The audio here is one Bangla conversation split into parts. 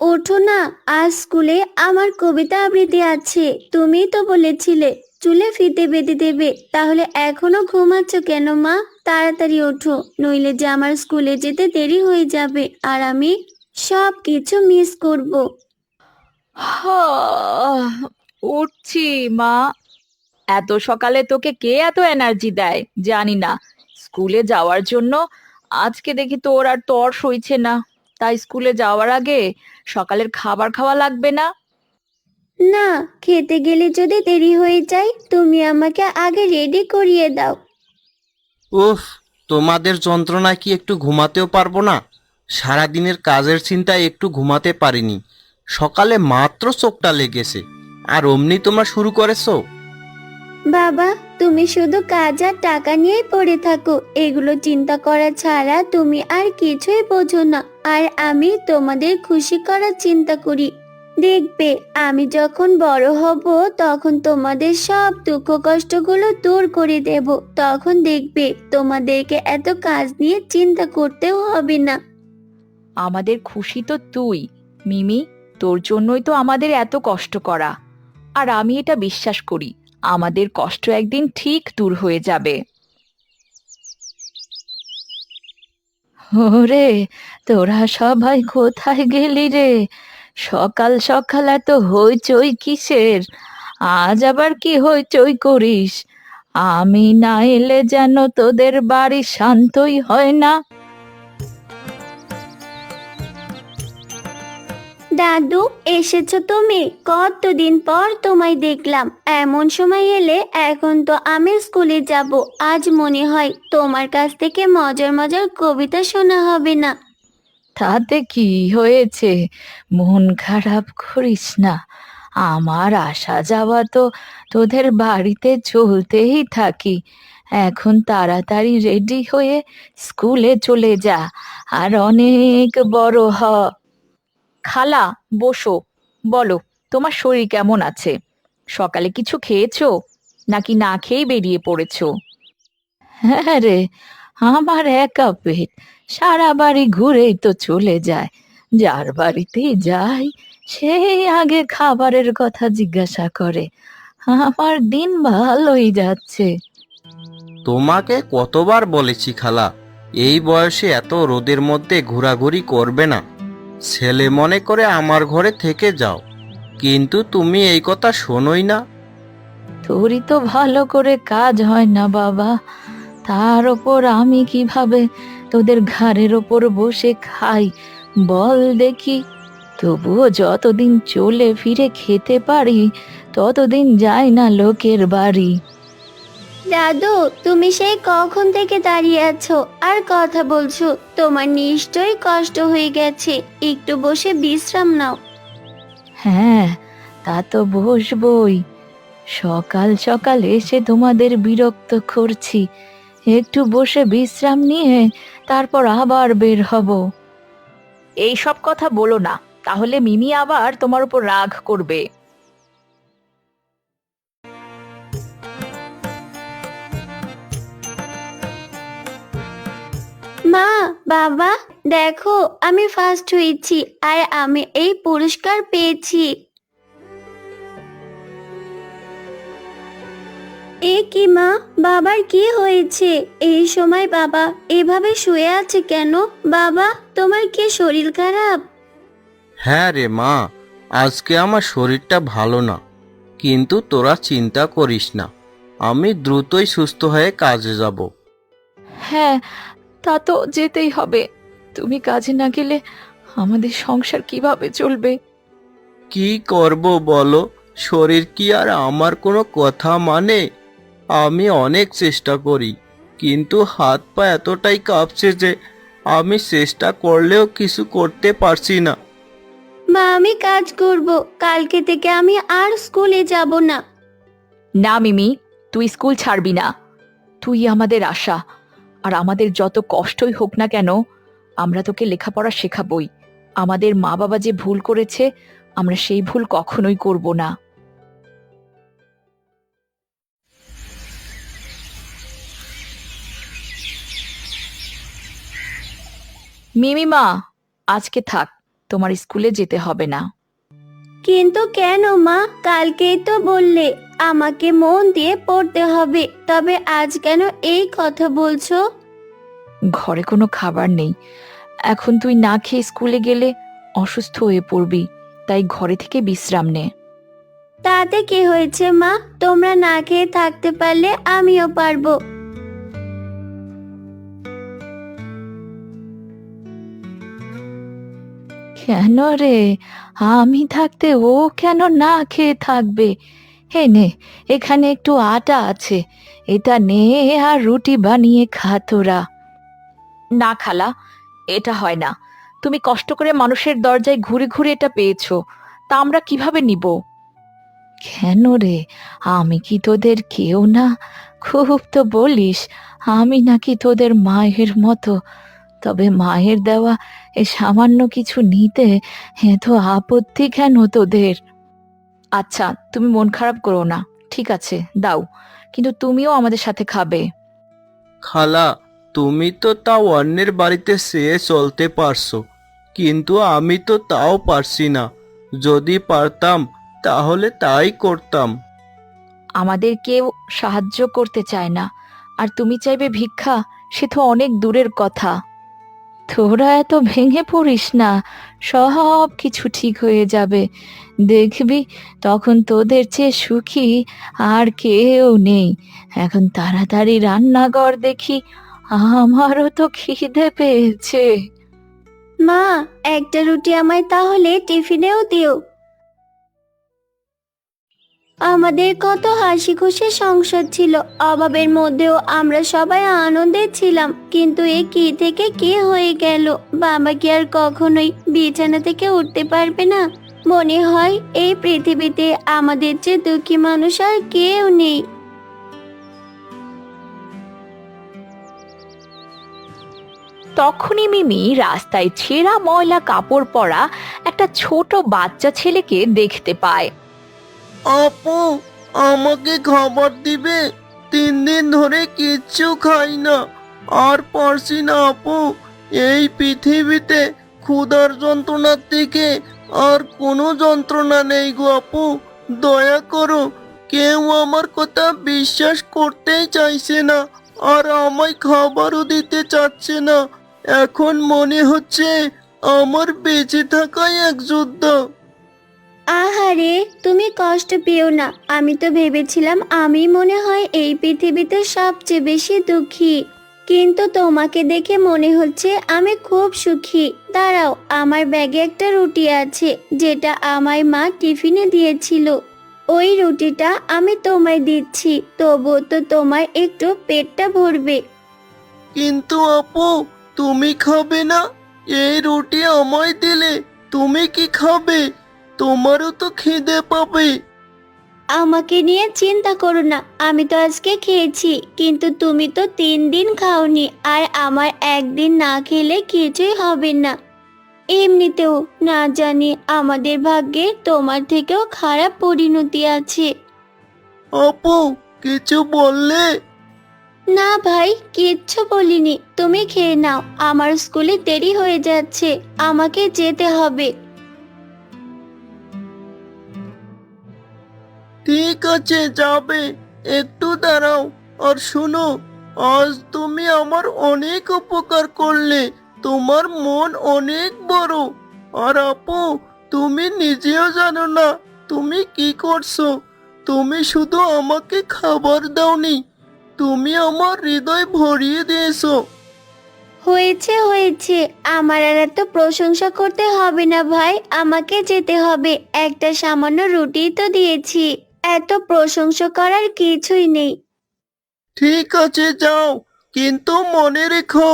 ওঠো না, আজ স্কুলে আমার কবিতা আবৃত্তি আছে। তুমিই তো বলেছিলে চুলে ফিতে বেঁধে দেবে, তাহলে এখনো ঘুমাচ্ছ কেন মা? তাড়াতাড়ি ওঠো, নইলে যে আমার স্কুলে যেতে দেরি হয়ে যাবে আর আমি সব কিছু মিস করব। উঠছি মা। এত সকালে তোকে কে এত এনার্জি দেয় জানি না। স্কুলে যাওয়ার জন্য আজকে দেখি তোর আর তর সইছে না। তাই স্কুলে যাওয়ার আগে সকালের খাবার খাওয়া লাগবে না? না, খেতে গেলে যদি দেরি হয়ে যায় তুমি আমাকে আগে রেডি করিয়ে দাও। উফ, তোমাদের যন্ত্রণায় কি একটু ঘুমাতেও পারবো না? সারাদিনের কাজের চিন্তায় একটু ঘুমাতে পারিনি। সকালে মাত্র চোখটা লেগেছে আর অমনি তোমরা শুরু করেছো। বাবা, তুমি শুধু কাজ আর টাকা নিয়েই পড়ে থাকো, এগুলো চিন্তা করা ছাড়া তুমি আর কিছুই বোঝো না। আর আমি তোমাদের খুশি করার চিন্তা করি। দেখবে আমি যখন বড় হব তখন তোমাদের সব দুঃখ কষ্টগুলো দূর করে দেব। তখন দেখবে তোমাদেরকে এত কাজ নিয়ে চিন্তা করতেও হবে না। আমাদের খুশি তো তুই, মিমি। তোর জন্যই তো আমাদের এত কষ্ট করা। আর আমি এটা বিশ্বাস করি, আমাদের কষ্ট একদিন ঠিক দূর হয়ে যাবে। ওরে, তোরা সবাই কোথায় গেলি রে? সকাল সকাল এত হইচই কিসের? আজ আবার কি হইচই করিস? আমি না এলে যেন তোদের বাড়ি শান্তই হয় না। দাদু, এসেছো তুমি? কতদিন পর তোমায় দেখলাম। এমন সময় এলে, এখন তো আমি স্কুলে যাব। আজ মনে হয় তোমার কাছ থেকে মজার মজার কবিতা শোনা হবে না। তাতে কি হয়েছে? মন খারাপ করিস না। আমার আসা যাওয়া তো তোদের বাড়িতে চলতেই থাকি। এখন তাড়াতাড়ি রেডি হয়ে স্কুলে চলে যা আর অনেক বড় হ। খালা, বসো। বলো, তোমার শরীর কেমন আছে? সকালে কিছু খেয়েছো নাকি না খেয়েই বেরিয়ে পড়েছো? হ্যাঁ রে, আমার একা পেট সারা বাড়ি ঘুরেই তো চলে যায়। যার বাড়িতেই যাই সেই আগে খাবারের কথা জিজ্ঞাসা করে। আমার দিন ভালোই যাচ্ছে। তোমাকে কতবার বলেছি খালা, এই বয়সে এত রোদের মধ্যে ঘোরাঘুরি করবে না। ছেলে মনে করে আমার ঘরে থেকে যাও, কিন্তু তুমি এই কথা শোনোই না। তোরই তো ভালো করে কাজ হয় না বাবা, তার ওপর আমি কিভাবে তোদের ঘাড়ের ওপর বসে খাই বল দেখি? তবুও যতদিন চলে ফিরে খেতে পারি ততদিন যাই না লোকের বাড়ি। দাদু, তুমি সেই কখন থেকে দাঁড়িয়ে আছো আর কথা বলছো? তোমার নিশ্চয়ই কষ্ট হয়ে গেছে, একটু বসে বিশ্রাম নাও। হ্যাঁ, তা তো বসবই। সকাল সকাল এসে তোমাদের বিরক্ত করছি। একটু বসে বিশ্রাম নিয়ে তারপর আবার বের হব। এই সব কথা বলো না, তাহলে মিমি আবার তোমার উপর রাগ করবে। মা, বাবা, দেখো আমি ফার্স্ট হয়েছি আর আমি এই পুরস্কার পেয়েছি। এ কি মা, বাবার কি হয়েছে? এই সময় বাবা এভাবে শুয়ে আছে কেন? বাবা, তোমার কি শরীর খারাপ? হ্যাঁ রে মা, আজকে আমার শরীরটা ভালো না, কিন্তু তোরা চিন্তা করিস না, আমি দ্রুতই সুস্থ হয়ে কাজে যাব। হ্যাঁ, তা তো যেতেই হবে। তুমি কাজে না গেলে আমাদের সংসার কিভাবে চলবে? কি করব বলো? শরীর কি আর আমার কোনো কথা মানে? আমি অনেক চেষ্টা করি, কিন্তু হাত পা এতটাই কাঁপছে যে আমি চেষ্টা করলেও কিছু করতে পারছি না। মা, আমি কাজ করব। কালকে থেকে আমি আর স্কুলে যাব না। না মিমি, তুই স্কুল ছাড়বি না। তুই আমাদের আশা, আর আমাদের যত কষ্টই হোক না কেন আমরা তোকে লেখাপড়া শেখাবই। আমাদের মা বাবা যে ভুল করেছে আমরা সেই ভুল কখনোই করব না। মিমিমা, আজকে থাক, তোমার স্কুলে যেতে হবে না। কিন্তু কেন মা? কালকেই তো বললে আমাকে মন দিয়ে পড়তে হবে, তবে আজ কেন এই কথা বলছো? ঘরে কোনো খাবার নেই, এখন তুই না খেয়ে স্কুলে গেলে অসুস্থ হয়ে পড়বি, তাই ঘরে থেকে বিশ্রাম নে। তাতে কি হয়েছে মা? তোমরা না খেয়ে থাকতে পারলে আমিও পারবো। কেন রে, আমি থাকতে ও কেন না খেয়ে থাকবে? হে নে, এখানে একটু আটা আছে, এটা নে আর রুটি বানিয়ে খা তোরা। না খালা, এটা হয় না। তুমি কষ্ট করে মানুষের দরজায় ঘুরে ঘুরে এটা পেয়েছো, তা আমরা কিভাবে নিব? কেন রে, আমি কি তোদের কেউ না? খুব তো বলিস আমি নাকি তোদের মায়ের মতো, তবে মায়ের দেওয়া এ সামান্য কিছু নিতে এত আপত্তি কেন তোদের? আচ্ছা, তুমি মন খারাপ করো না, ঠিক আছে দাও, কিন্তু তুমিও আমাদের সাথে খাবে। খালা, তুমি তো তাও অন্যের বাড়িতে চেয়ে চলতে পারছো, কিন্তু আমি তো তাও পারছি না। যদি পারতাম তাহলে তাই করতাম। আমাদের কেউ সাহায্য করতে চায় না, আর তুমি চাইবে ভিক্ষা, সে তো অনেক দূরের কথা। তোরা এত ভেঙে পড়িস না, সব কিছু ঠিক হয়ে যাবে, দেখবি তখন তোদের চেয়ে সুখী আর কেউ নেই। এখন তাড়াতাড়ি রান্না কর দেখি, আমারও তো খিদে পেয়েছে। মা, একটা রুটি আমায় তাহলে টিফিনেও দিও। আমাদের কত হাসি খুশি সংসার ছিল, অভাবের মধ্যেও আমরা সবাই আনন্দে ছিলাম, কিন্তু এ কি থেকে কি হয়ে গেল? বাবা কি আর কখনোই বিছানা থেকে উঠতে পারবে না? মনে হয় এই পৃথিবীতে আমাদের চেয়ে দুঃখী মানুষ আর কেউ নেই। তখনই মিমি রাস্তায় ছেঁড়া ময়লা কাপড় পরা একটা ছোট বাচ্চা ছেলেকে দেখতে পায়। আপু, আমাকে খাবার দিবে? 3 দিন ধরে কিচ্ছু খাই না, আর পারছি না আপু। এই পৃথিবীতে ক্ষুধার যন্ত্রণার থেকে আর কোনো যন্ত্রণা নেই গো আপু। দয়া করো, কেউ আমার কথা বিশ্বাস করতেই চাইছে না, আর আমায় খাবারও দিতে চাচ্ছে না। এখন মনে হচ্ছে আমার বেঁচে থাকাই এক যুদ্ধ। আহারে, তুমি কষ্ট পেও না। আমি তো ভেবেছিলাম আমি মনে হয় এই পৃথিবীতে সবচেয়ে বেশি দুঃখী, কিন্তু তোমাকে দেখে মনে হচ্ছে আমি খুব সুখী। দাঁড়াও, আমার ব্যাগে একটা রুটি আছে, যেটা আমায় মা টিফিনে দিয়েছিল। ওই রুটিটা আমি তোমায় দিচ্ছি, তবুও তো তোমার একটু পেটটা ভরবে। কিন্তু আপু, তুমি খাবে না? এই রুটি আমায় দিলে তুমি কি খাবে? তোমারও তো খিদে পাবে। আমাকে নিয়ে চিন্তা করো না, আমি তো আজকে খেয়েছি, কিন্তু তুমি তো 3 দিন খাওনি, আর আমার একদিন না খেলে কিছুই হবে না। এমনিতেও না জানি আমাদের ভাগ্যে তোমার থেকেও খারাপ পরিণতি আছে। আপু, কিছু বললে? না ভাই, কিচ্ছু বলিনি, তুমি খেয়ে নাও, আমার স্কুলে দেরি হয়ে যাচ্ছে, আমাকে যেতে হবে। ঠিক আছে, যাবে, একটু দাঁড়াও। আর শোনো, আজ তুমি আমার অনেক উপকার করলে। তোমার মন অনেক বড়। আর আপু, তুমি নিজেও জানো না তুমি কি করছো। তুমি শুধু আমাকে খাবার দাওনি, তুমি আমার হৃদয় ভরিয়ে দিয়েছো। হয়েছে হয়েছে, আমার আর এত প্রশংসা করতে হবে না ভাই, আমাকে যেতে হবে, একটা সামান্য রুটি তো দিয়েছি, এত প্রশংসা করার কিছুই নেই। ঠিক আছে, যাও, কিন্তু মনে রেখো,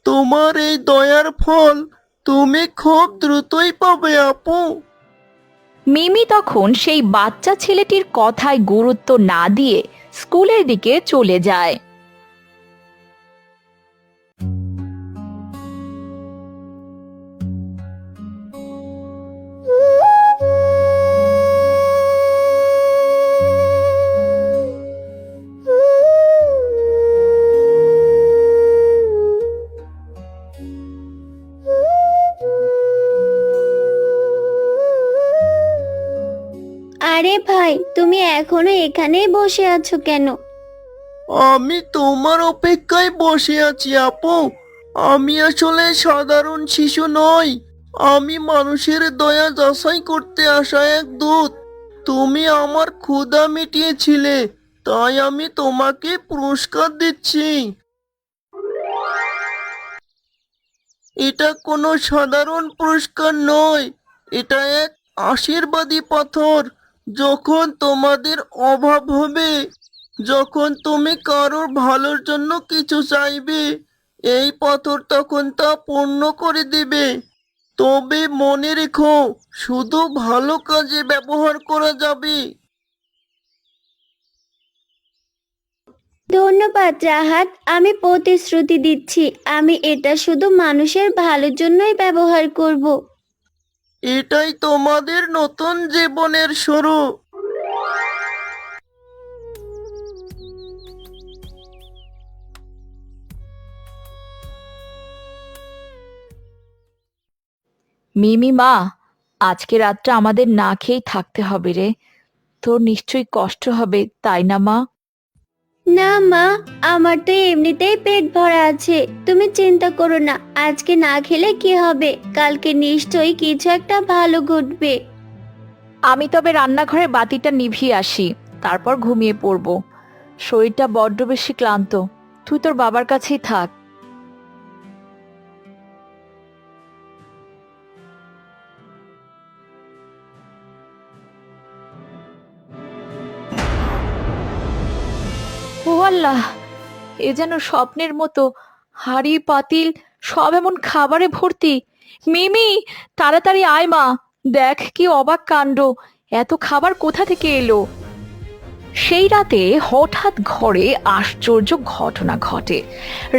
তোমার এই দয়ার ফল তুমি খুব দ্রুতই পাবে আপু। মিমি তখন সেই বাচ্চা ছেলেটির কথায় গুরুত্ব না দিয়ে স্কুলের দিকে চলে যায়। আরে ভাই, তুমি এখনো এখানেই বসে আছো কেন? আমি তোমার অপেক্ষায় বসে আছি আপু। আমি আসলে সাধারণ শিশু নই, আমি মানুষের দয়া যাচাই করতে আসা এক দূত। তুমি আমার ক্ষুধা মিটিয়েছিলে, তাই আমি তোমাকে পুরস্কার দিচ্ছি। এটা কোনো সাধারণ পুরস্কার নয়, এটা এক আশীর্বাদী পাথর। যখন তোমাদের অভাব হবে, যখন তুমি কারোর ভালোর জন্য কিছু চাইবে, এই পাথর তখন তা পূর্ণ করে দিবে। তবে মনে রেখো, শুধু ভালো কাজে ব্যবহার করা যাবে। ধন্যবাদ রাহাত, আমি প্রতিশ্রুতি দিচ্ছি আমি এটা শুধু মানুষের ভালোর জন্যই ব্যবহার করব। এটাই তোমাদের নতুন জীবনের শুরু। মিমি মা, আজকে রাতটা আমাদের না খেয়েই থাকতে হবে রে। তোর নিশ্চয়ই কষ্ট হবে, তাই না মা? না মা, আমার তো এমনিতেই পেট ভরা আছে, তুমি চিন্তা করো না। আজকে না খেলে কি হবে, কালকে নিশ্চয়ই কিছু একটা ভালো ঘটবে। আমি তবে রান্নাঘরে বাতিটা নিভিয়ে আসি, তারপর ঘুমিয়ে পড়বো। শরীরটা বড্ড বেশি ক্লান্ত। তুই তোর বাবার কাছেই থাক। ও আল্লাহ, এ যেন স্বপ্নের মতো। হাঁড়ি পাতিল সব এমন খাবারে ভর্তি। মিমি, তাড়াতাড়ি আয় মা, দেখ কি অবাক কাণ্ড। এত খাবার কোথা থেকে এলো? সেই রাতে হঠাৎ ঘরে আশ্চর্য ঘটনা ঘটে।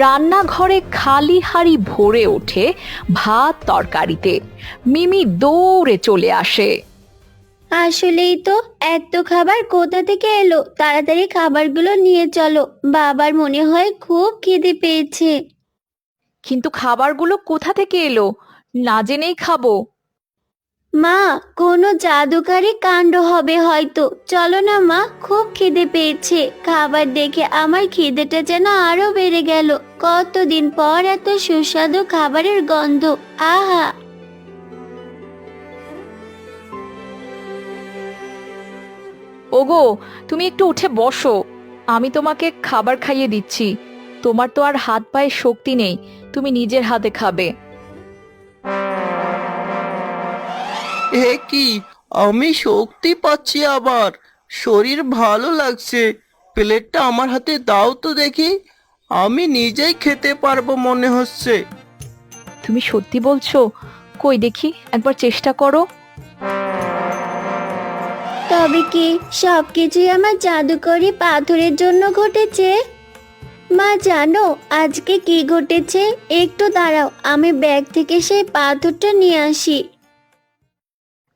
রান্নাঘরে খালি হাঁড়ি ভরে ওঠে ভাত তরকারিতে। মিমি দৌড়ে চলে আসে। আসলেই তো, এত খাবার কোথা থেকে এলো? তাড়াতাড়ি খাবারগুলো নিয়ে চলো, বাবার মনে হয় খুব খিদে পেয়েছে। কিন্তু খাবারগুলো কোথা থেকে এলো? না জেনেই খাবো। মা, কোনো জাদুকারি কাণ্ড হবে হয়তো। চলো না মা, খুব খিদে পেয়েছে। খাবার দেখে আমার খিদেটা যেন আরো বেড়ে গেল। কতদিন পর এত সুস্বাদু খাবারের গন্ধ। আহা! ওগো, তুমি একটু উঠে বসো, আমি তোমাকে খাবার খাইয়ে দিচ্ছি। তোমার তো আর হাত পায়ে শক্তি নেই, তুমি নিজের হাতে খাবে। এ কি, আমি শক্তি পাচ্ছি আবার, শরীর ভালো লাগছে। প্লেটটা আমার হাতে দাও তো দেখি, আমি নিজেই খেতে পারবো মনে হচ্ছে। তুমি সত্যি বলছো? কই দেখি, একবার চেষ্টা করো। তবে কি সবকিছুই আমার জাদুকরি পাথরের জন্য ঘটেছে? মা জানো আজকে কি ঘটেছে? একটু দাঁড়াও, আমি ব্যাগ থেকে সেই পাথরটা নিয়ে আসি।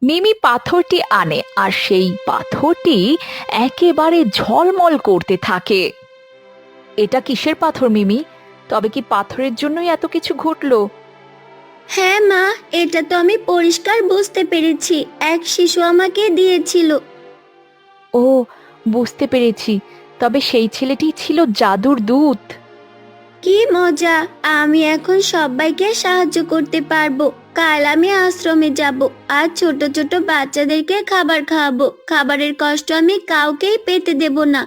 মিমি পাথরটি আনে আর সেই পাথরটি একেবারে ঝলমল করতে থাকে। এটা কিসের পাথর মিমি? তবে কি পাথরের জন্যই এত কিছু ঘটলো? হ্যাঁ মা, এটা তো আমি পরিষ্কার বুঝতে পেরেছি, এক শিশু আমাকে দিয়েছিল। ও, বুঝতে পেরেছি। তবে সেই ছেলেটি ছিল জাদুর দূত। কি মজা! আমি এখন সবাইকে সাহায্য করতে পারবো। কাল আমি আশ্রমে যাব আর ছোট ছোট বাচ্চাদেরকে খাবার খাওয়াবো। খাবারের কষ্ট আমি কাউকেই পেতে দেব না।